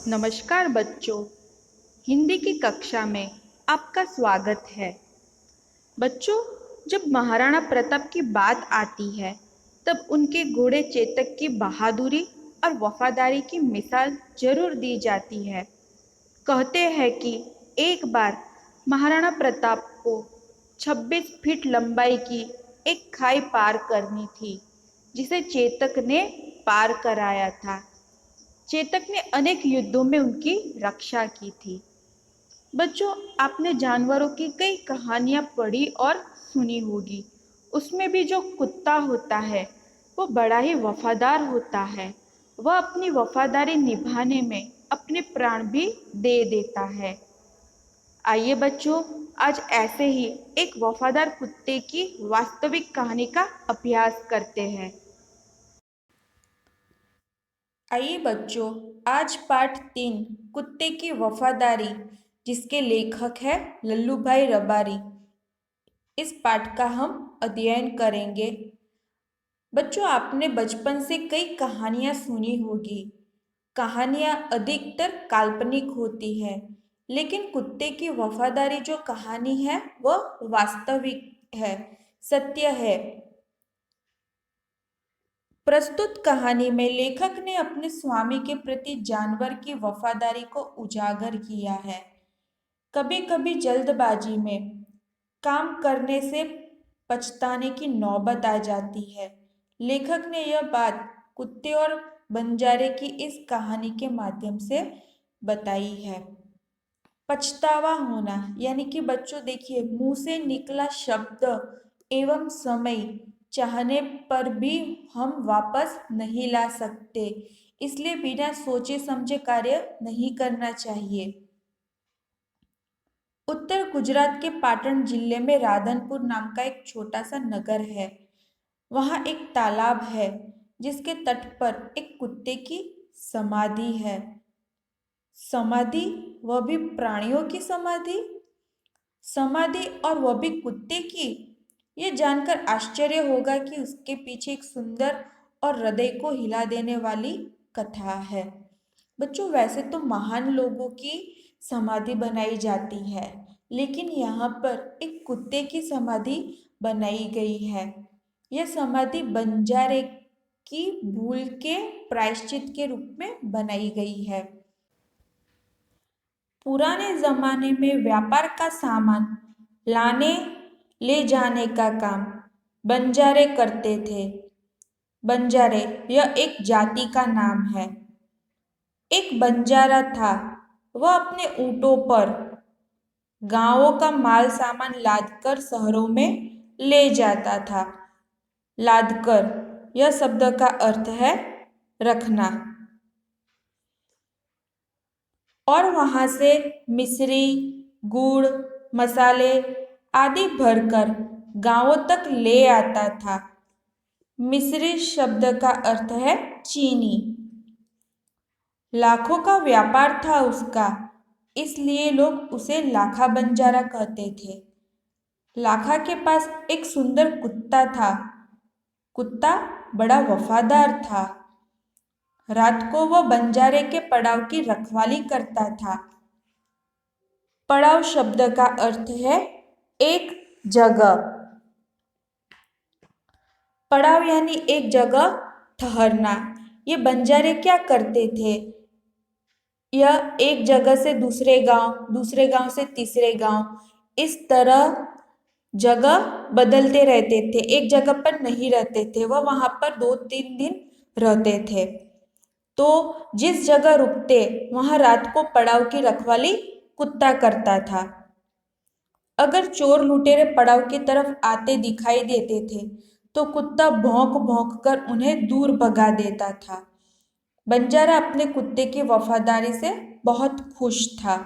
नमस्कार बच्चों, हिंदी की कक्षा में आपका स्वागत है। बच्चों, जब महाराणा प्रताप की बात आती है, तब उनके घोड़े चेतक की बहादुरी और वफादारी की मिसाल जरूर दी जाती है। कहते हैं कि एक बार महाराणा प्रताप को 26 फीट लंबाई की एक खाई पार करनी थी, जिसे चेतक ने पार कराया था। चेतक ने अनेक युद्धों में उनकी रक्षा की थी। बच्चों, आपने जानवरों की कई कहानियां पढ़ी और सुनी होगी। उसमें भी जो कुत्ता होता है वो बड़ा ही वफादार होता है। वह अपनी वफादारी निभाने में अपने प्राण भी दे देता है। आइए बच्चों, आज ऐसे ही एक वफादार कुत्ते की वास्तविक कहानी का अभ्यास करते हैं। आइए बच्चों, आज पाठ 3 कुत्ते की वफादारी, जिसके लेखक है लल्लू भाई रबारी, इस पाठ का हम अध्ययन करेंगे। बच्चों, आपने बचपन से कई कहानियां सुनी होगी। कहानियां अधिकतर काल्पनिक होती है, लेकिन कुत्ते की वफादारी जो कहानी है वह वास्तविक है, सत्य है। प्रस्तुत कहानी में लेखक ने अपने स्वामी के प्रति जानवर की वफादारी को उजागर किया है। कभी कभी जल्दबाजी में काम करने से पछताने की नौबत आ जाती है। लेखक ने यह बात कुत्ते और बंजारे की इस कहानी के माध्यम से बताई है। पछतावा होना यानी कि बच्चों देखिए, मुंह से निकला शब्द एवं समय चाहने पर भी हम वापस नहीं ला सकते, इसलिए बिना सोचे समझे कार्य नहीं करना चाहिए। उत्तर गुजरात के पाटन जिले में राधनपुर नाम का एक छोटा सा नगर है। वहाँ एक तालाब है, जिसके तट पर एक कुत्ते की समाधि है। समाधि, वह भी प्राणियों की समाधि। समाधि और वह भी कुत्ते की। ये जानकर आश्चर्य होगा कि उसके पीछे एक सुंदर और हृदय को हिला देने वाली कथा है। बच्चों, वैसे तो महान लोगों की समाधि बनाई जाती है, लेकिन यहाँ पर एक कुत्ते की समाधि बनाई गई है। यह समाधि बंजारे की भूल के प्रायश्चित के रूप में बनाई गई है। पुराने जमाने में व्यापार का सामान लाने ले जाने का काम बंजारे करते थे। बंजारे यह एक जाति का नाम है। एक बंजारा था, वह अपने ऊँटों पर गांवों का माल सामान लादकर शहरों में ले जाता था। लादकर, यह शब्द का अर्थ है रखना। और वहां से मिश्री, गुड़, मसाले आदि भरकर गांवों तक ले आता था। मिश्री शब्द का अर्थ है चीनी। लाखों का व्यापार था उसका, इसलिए लोग उसे लाखा बंजारा कहते थे। लाखा के पास एक सुंदर कुत्ता था। कुत्ता बड़ा वफादार था। रात को वह बंजारे के पड़ाव की रखवाली करता था। पड़ाव शब्द का अर्थ है एक जगह। पड़ाव यानी एक जगह ठहरना। ये बंजारे क्या करते थे? यह एक जगह से दूसरे गांव से तीसरे गांव, इस तरह जगह बदलते रहते थे। एक जगह पर नहीं रहते थे, वह वहां पर 2-3 दिन रहते थे। तो जिस जगह रुकते वहां रात को पड़ाव की रखवाली कुत्ता करता था। अगर चोर लुटेरे पड़ाव की तरफ आते दिखाई देते थे तो कुत्ता भौंक भौंक कर उन्हें दूर भगा देता था। बंजारा अपने कुत्ते की वफादारी से बहुत खुश था।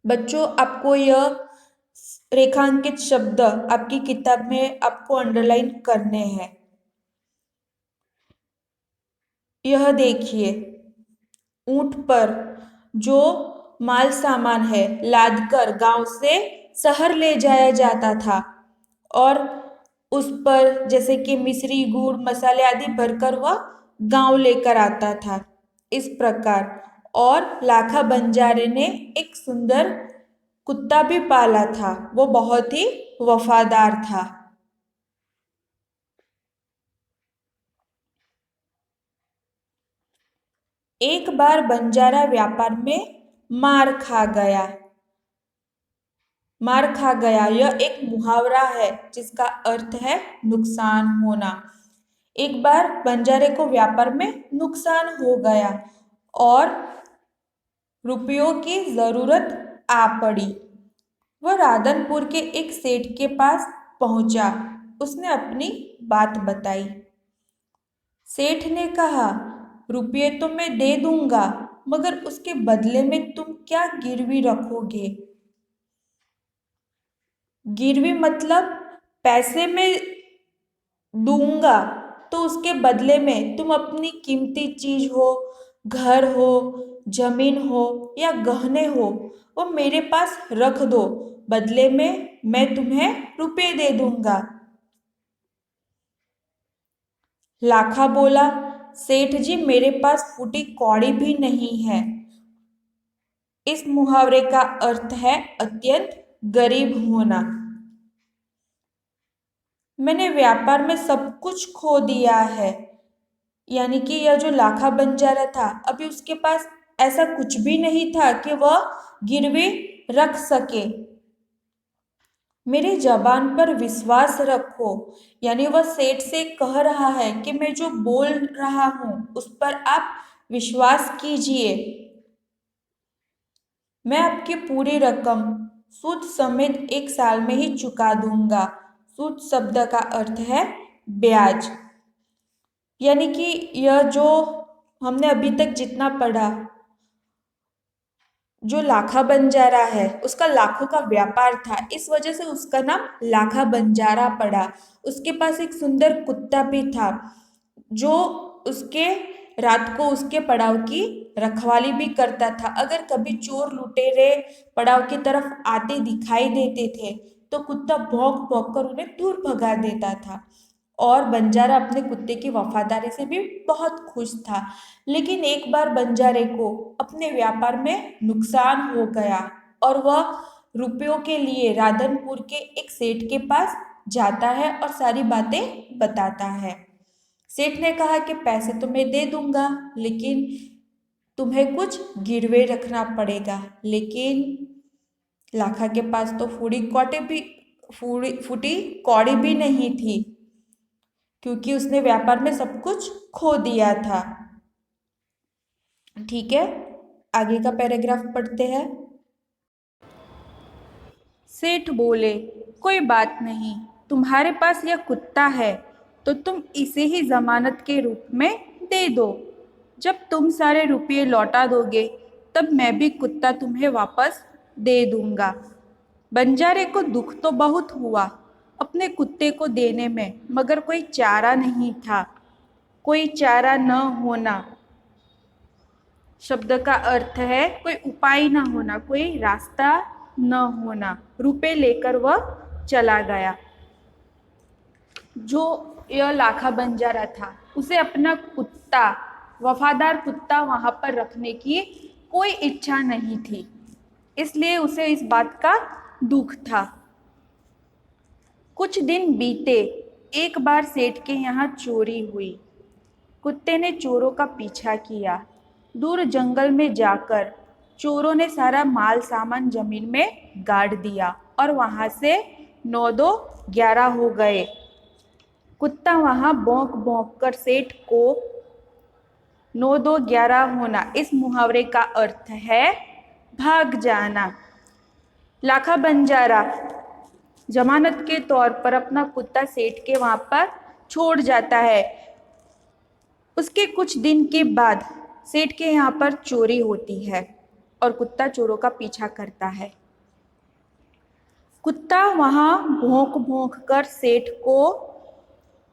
बच्चों, आपको यह रेखांकित शब्द आपकी किताब में आपको अंडरलाइन करने हैं। यह देखिए, ऊंट पर जो माल सामान है लादकर गांव से शहर ले जाया जाता था, और उस पर जैसे कि मिश्री, गुड़, मसाले आदि भरकर वह गांव लेकर आता था। इस प्रकार। और लाखा बंजारे ने एक सुंदर कुत्ता भी पाला था, वो बहुत ही वफादार था। एक बार बंजारा व्यापार में मार खा गया। मार खा गया यह एक मुहावरा है जिसका अर्थ है नुकसान होना। एक बार बंजारे को व्यापार में नुकसान हो गया और रुपयों की जरूरत आ पड़ी। वह राधनपुर के एक सेठ के पास पहुंचा। उसने अपनी बात बताई। सेठ ने कहा, रुपये तो मैं दे दूंगा, मगर उसके बदले में तुम क्या गिरवी रखोगे? गिरवी मतलब पैसे में दूंगा तो उसके बदले में तुम अपनी कीमती चीज हो, घर हो, जमीन हो या गहने हो, वो मेरे पास रख दो, बदले में मैं तुम्हें रुपए दे दूंगा। लाखा बोला, सेठ जी मेरे पास फूटी कौड़ी भी नहीं है। इस मुहावरे का अर्थ है अत्यंत गरीब होना। मैंने व्यापार में सब कुछ खो दिया है। यानी कि यह जो लाखा बंजारा था, अभी उसके पास ऐसा कुछ भी नहीं था कि वह गिरवी रख सके। मेरी जबान पर विश्वास रखो। यानी वह सेठ से कह रहा है कि मैं जो बोल रहा हूं उस पर आप विश्वास कीजिए। मैं आपकी पूरी रकम सूद समेत 1 साल में ही चुका दूंगा। सूद शब्द का अर्थ है ब्याज। यानी कि यह जो हमने अभी तक जितना पढ़ा, जो लाखा बंजारा है उसका लाखों का व्यापार था, इस वजह से उसका नाम लाखा बंजारा पड़ा। उसके पास एक सुंदर कुत्ता भी था जो उसके रात को उसके पड़ाव की रखवाली भी करता था। अगर कभी चोर लुटेरे पड़ाव की तरफ आते दिखाई देते थे तो कुत्ता भौंक भौंक कर उन्हें दूर भगा देता था। और बंजारा अपने कुत्ते की वफादारी से भी बहुत खुश था। लेकिन एक बार बंजारे को अपने व्यापार में नुकसान हो गया और वह रुपयों के लिए राधनपुर के एक सेठ के पास जाता है और सारी बातें बताता है। सेठ ने कहा कि पैसे तो मैं दे दूंगा, लेकिन तुम्हें कुछ गिरवे रखना पड़ेगा। लेकिन लाखा के पास तो फूटी कौड़ी भी नहीं थी, क्योंकि उसने व्यापार में सब कुछ खो दिया था। ठीक है, आगे का पैराग्राफ पढ़ते हैं। सेठ बोले, कोई बात नहीं, तुम्हारे पास यह कुत्ता है तो तुम इसे ही जमानत के रूप में दे दो। जब तुम सारे रुपये लौटा दोगे तब मैं भी कुत्ता तुम्हें वापस दे दूंगा। बंजारे को दुख तो बहुत हुआ अपने कुत्ते को देने में, मगर कोई चारा नहीं था। कोई चारा न होना शब्द का अर्थ है कोई उपाय ना होना, कोई रास्ता न होना। रुपए लेकर वह चला गया। जो यह लाखा बंजारा था उसे अपना कुत्ता, वफादार कुत्ता वहां पर रखने की कोई इच्छा नहीं थी, इसलिए उसे इस बात का दुख था। कुछ दिन बीते। एक बार सेठ के यहाँ चोरी हुई। कुत्ते ने चोरों का पीछा किया। दूर जंगल में जाकर चोरों ने सारा माल सामान जमीन में गाड़ दिया और वहां से 9-2-11 हो गए। कुत्ता वहां भौंक भौंक कर सेठ को 9-2-11 होना, इस मुहावरे का अर्थ है भाग जाना। लाखा बंजारा जमानत के तौर पर अपना कुत्ता सेठ के वहां पर छोड़ जाता है। उसके कुछ दिन के बाद सेठ के यहाँ पर चोरी होती है और कुत्ता चोरों का पीछा करता है। कुत्ता वहां भौंक भौंक कर सेठ को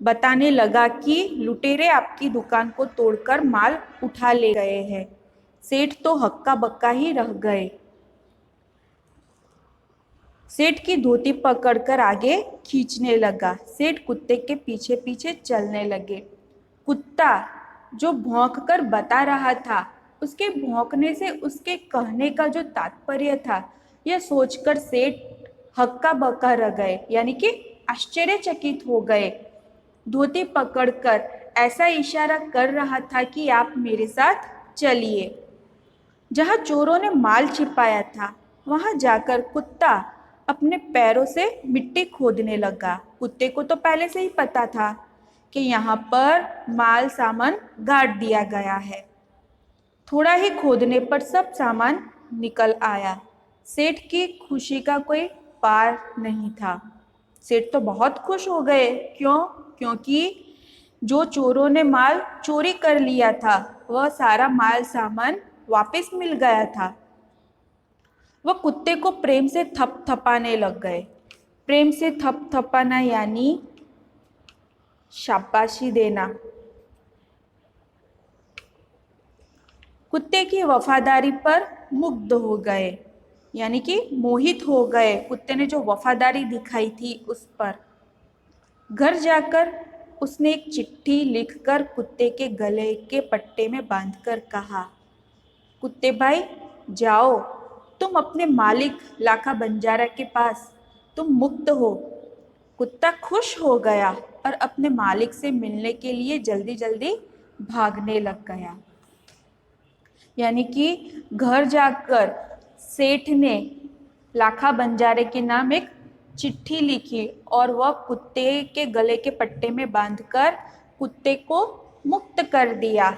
बताने लगा कि लुटेरे आपकी दुकान को तोड़कर माल उठा ले गए हैं। सेठ तो हक्का बक्का ही रह गए। सेठ की धोती पकड़कर आगे खींचने लगा। सेठ कुत्ते के पीछे पीछे चलने लगे। कुत्ता, जो भौंक कर बता रहा था, उसके भौंकने से उसके कहने का जो तात्पर्य था, यह सोचकर सेठ हक्का बक्का रह गए, यानी कि आश्चर्यचकित हो गए। धोती पकड़कर ऐसा इशारा कर रहा था कि आप मेरे साथ चलिए। जहाँ चोरों ने माल छिपाया था, वहां जाकर कुत्ता अपने पैरों से मिट्टी खोदने लगा। कुत्ते को तो पहले से ही पता था कि यहाँ पर माल सामान गाड़ दिया गया है। थोड़ा ही खोदने पर सब सामान निकल आया। सेठ की खुशी का कोई पार नहीं था। सेठ तो बहुत खुश हो गए। क्यों? क्योंकि जो चोरों ने माल चोरी कर लिया था, वह सारा माल सामान वापस मिल गया था। वह कुत्ते को प्रेम से थपथपाने लग गए। प्रेम से थपथपाना यानी शाबाशी देना। कुत्ते की वफादारी पर मुग्ध हो गए, यानी कि मोहित हो गए। कुत्ते ने जो वफादारी दिखाई थी उस पर। घर जाकर उसने एक चिट्ठी लिखकर कुत्ते के गले के पट्टे में बांधकर कहा, कुत्ते भाई जाओ, तुम अपने मालिक लाखा बंजारा के पास, तुम मुक्त हो। कुत्ता खुश हो गया और अपने मालिक से मिलने के लिए जल्दी जल्दी भागने लग गया। यानी कि घर जाकर सेठ ने लाखा बंजारे के नाम एक चिट्ठी लिखी और वह कुत्ते के गले के पट्टे में बांधकर कुत्ते को मुक्त कर दिया,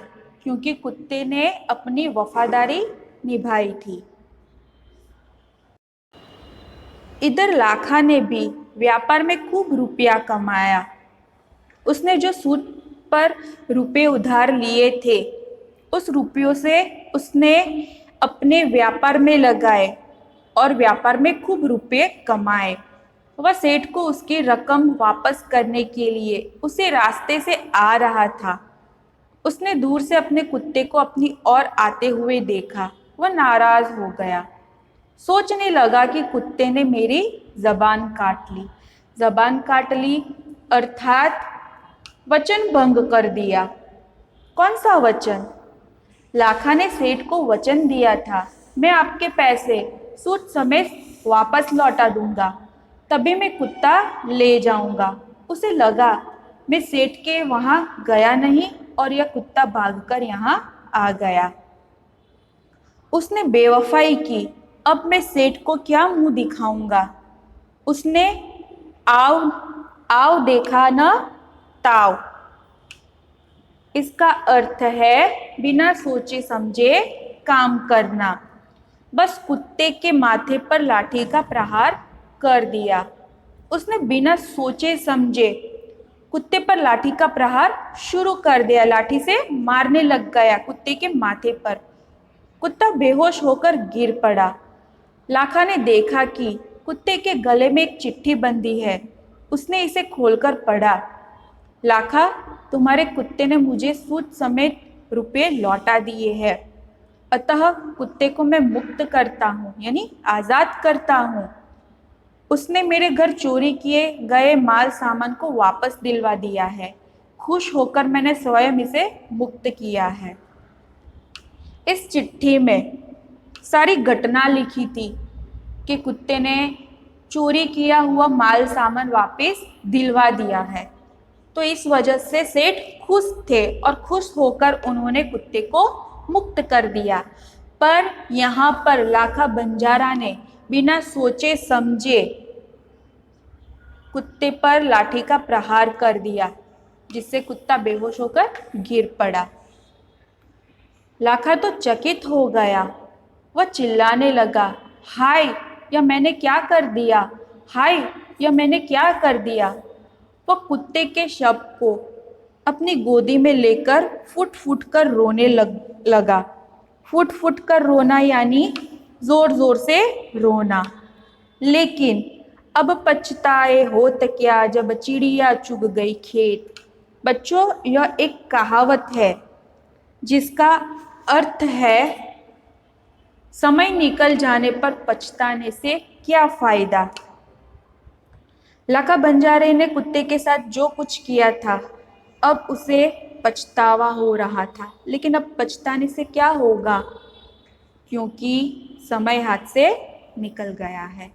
क्योंकि कुत्ते ने अपनी वफादारी निभाई थी। इधर लाखा ने भी व्यापार में खूब रुपया कमाया। उसने जो सूद पर रुपए उधार लिए थे, उस रुपयों से उसने अपने व्यापार में लगाए और व्यापार में खूब रुपए कमाए। वह सेठ को उसकी रकम वापस करने के लिए उसे रास्ते से आ रहा था। उसने दूर से अपने कुत्ते को अपनी ओर आते हुए देखा। वह नाराज हो गया। सोचने लगा कि कुत्ते ने मेरी जबान काट ली। जबान काट ली अर्थात वचन भंग कर दिया। कौन सा वचन? लाखा ने सेठ को वचन दिया था, मैं आपके पैसे सूद समेत वापस लौटा दूंगा, तभी मैं कुत्ता ले जाऊंगा। उसे लगा मैं सेठ के वहां गया नहीं और यह कुत्ता भागकर यहाँ आ गया। उसने बेवफाई की। अब मैं सेठ को क्या मुंह दिखाऊंगा। उसने आव आव देखा न ताव। इसका अर्थ है बिना सोचे समझे काम करना। बस कुत्ते के माथे पर लाठी का प्रहार कर दिया। उसने बिना सोचे समझे कुत्ते पर लाठी का प्रहार शुरू कर दिया। लाठी से मारने लग गया कुत्ते के माथे पर। कुत्ता बेहोश होकर गिर पड़ा। लाखा ने देखा कि कुत्ते के गले में एक चिट्ठी बंधी है। उसने इसे खोलकर पढ़ा, लाखा, तुम्हारे कुत्ते ने मुझे सूद समेत रुपए लौटा दिए हैं, अतः कुत्ते को मैं मुक्त करता हूँ, यानी आज़ाद करता हूँ। उसने मेरे घर चोरी किए गए माल सामान को वापस दिलवा दिया है। खुश होकर मैंने स्वयं इसे मुक्त किया है। इस चिट्ठी में सारी घटना लिखी थी कि कुत्ते ने चोरी किया हुआ माल सामान वापस दिलवा दिया है। तो इस वजह से सेठ खुश थे और खुश होकर उन्होंने कुत्ते को मुक्त कर दिया। पर यहाँ पर लाखा बंजारा ने बिना सोचे समझे कुत्ते पर लाठी का प्रहार कर दिया, जिससे कुत्ता बेहोश होकर गिर पड़ा। लाखा तो चकित हो गया। वह चिल्लाने लगा, हाय, यह मैंने क्या कर दिया, हाय, यह मैंने क्या कर दिया। वह कुत्ते के शव को अपनी गोदी में लेकर फुट फुट कर रोने लगा। फुट फुट कर रोना यानी जोर जोर से रोना। लेकिन अब पछताए होत क्या, जब चिड़िया चुग गई खेत। बच्चों, यह एक कहावत है जिसका अर्थ है समय निकल जाने पर पछताने से क्या फायदा। लाखा बंजारे ने कुत्ते के साथ जो कुछ किया था, अब उसे पछतावा हो रहा था, लेकिन अब पछताने से क्या होगा, क्योंकि समय हाथ से निकल गया है।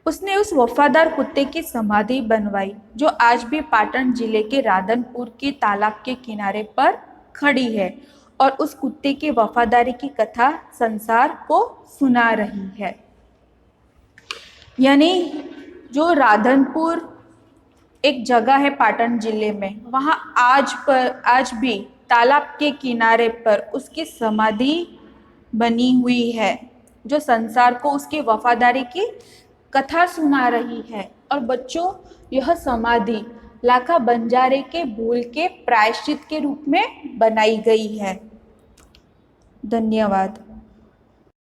उसने उस वफादार कुत्ते की समाधि बनवाई जो आज भी पाटन जिले के राधनपुर के तालाब के किनारे पर खड़ी है और उस कुत्ते की वफादारी की कथा संसार को सुना रही है। यानी जो राधनपुर एक जगह है पाटन जिले में, वहाँ आज भी तालाब के किनारे पर उसकी समाधि बनी हुई है जो संसार को उसकी वफादारी की कथा सुना रही है। और बच्चों, यह समाधि लाखा बंजारे के भूल के प्रायश्चित के रूप में बनाई गई है। धन्यवाद।